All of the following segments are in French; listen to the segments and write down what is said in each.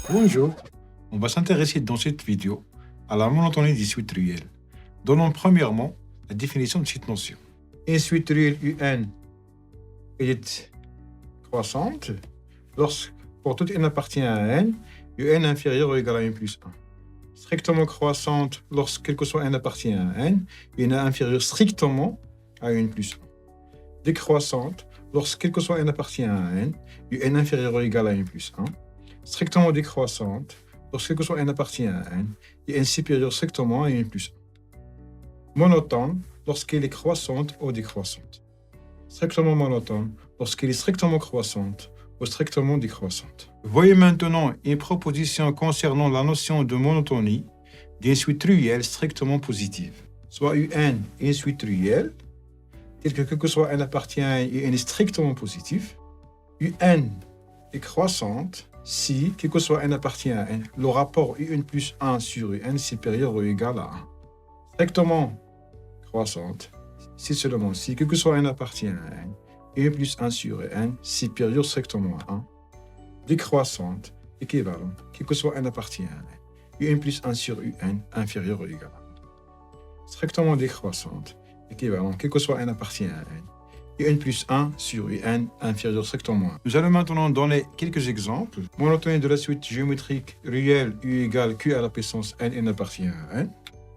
Bonjour, on va s'intéresser dans cette vidéo à la monotonie des suites réelles. Donnons premièrement la définition de cette notion. Une suite réelle UN est croissante lorsque, pour tout n appartient à n, UN inférieur ou égal à n plus 1. Strictement croissante lorsque quel que soit n appartient à n, UN inférieur strictement à n plus 1. Décroissante lorsque quel que soit n appartient à n, UN inférieur ou égal à n plus 1. Strictement décroissante lorsque quel que soit n appartient à n, et n supérieur strictement à n plus 1. Monotone lorsqu'elle est croissante ou décroissante. Strictement monotone lorsqu'elle est strictement croissante ou strictement décroissante. Voyez maintenant une proposition concernant la notion de monotonie d'une suite réelle strictement positive. Soit UN est une suite réelle, telle que quel que soit n appartient à n, UN est strictement positif. UN est croissante si, quel que soit n appartient à n, le rapport UN plus 1 sur UN supérieur ou égal à 1. Strictement croissante, si seulement si, quel que soit n appartient à n, UN plus 1 sur n supérieur strictement à 1. Décroissante, équivalent, quel que soit n appartient à n, UN plus 1 sur UN inférieur ou égal à 1. Strictement décroissante, équivalent, quel que soit n appartient à n, UN plus 1 sur UN inférieur strictement à 1. Nous allons maintenant donner quelques exemples. Monotonie de la suite géométrique réelle U égale Q à la puissance n appartient à n.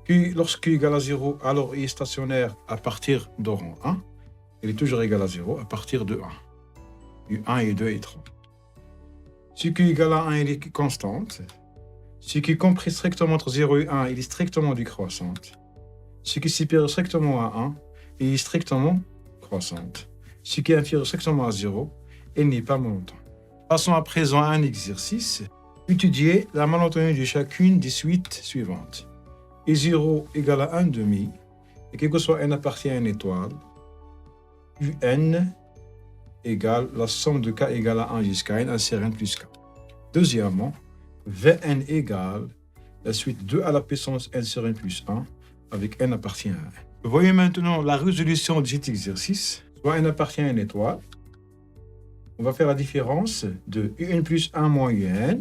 Q, lorsque Q égale à 0, alors il est stationnaire à partir de rang 1. Il est toujours égal à 0 à partir de 1. U1 et 2 et 3. Si Q égale à 1, il est constante. Si Q compris strictement entre 0 et 1, il est strictement décroissante. Si Q est supérieur strictement à 1, il est strictement croissante. Ce qui est inférieur strictement à 0, elle n'est pas monotone. Passons à présent à un exercice. Étudier la monotonie de chacune des suites suivantes. I0 égale à 1 demi, et quel que soit n appartient à une étoile, UN égale la somme de k égale à 1 jusqu'à n insère n plus k. Deuxièmement, Vn égale la suite 2 à la puissance n sur n plus 1 avec n appartient à n. Voyez maintenant la résolution de cet exercice. Soit n appartient à une étoile. On va faire la différence de un plus 1 moins un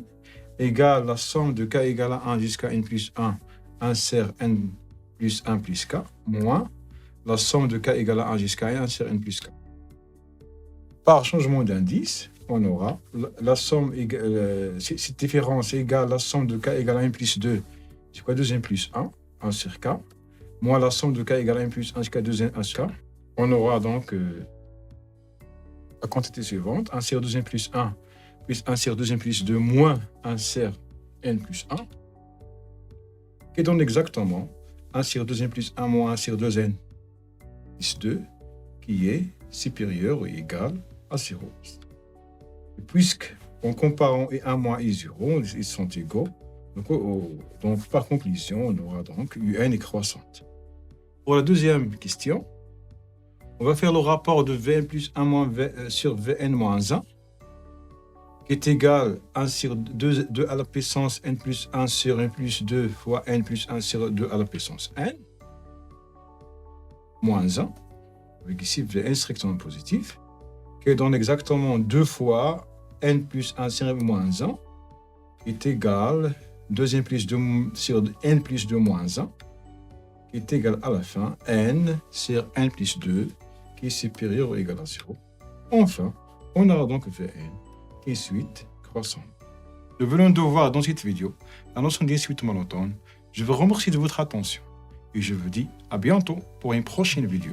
égale la somme de k égale à 1 jusqu'à n plus 1 insert n plus 1 plus k moins la somme de k égale à 1 jusqu'à n insert n plus k. Par changement d'indice, on aura la somme, cette différence égale la somme de k égale à n plus 2 jusqu'à 2n plus 1 sur k, moins la somme de k égale à n plus 1 jusqu'à 2n sur k. On aura donc la quantité suivante, 1 sur 2n plus 1 plus 1 sur 2n plus 2 moins 1 sur n plus 1, qui donne exactement 1 sur 2n plus 1 moins 1 sur 2n plus 2, qui est supérieur ou égal à 0. Et puisque, en comparant I1 moins I0, ils sont égaux, donc par conclusion, on aura donc UN est croissante. Pour la deuxième question, on va faire le rapport de Vn plus 1 moins sur Vn moins 1, qui est égal à 1 sur 2 à la puissance n plus 1 sur n plus 2 fois n plus 1 sur 2 à la puissance n, moins 1, avec ici Vn strictement positif, qui donne exactement 2 fois n plus 1 sur n moins 1, qui est égal 2n plus 2 sur n plus 2 moins 1, qui est égal à la fin n sur n plus 2, qui est supérieur ou égal à 0. Enfin, on aura donc Vn, qui est suite croissante. Nous venons de voir dans cette vidéo la notion d'une suite monotone. Je vous remercie de votre attention et je vous dis à bientôt pour une prochaine vidéo.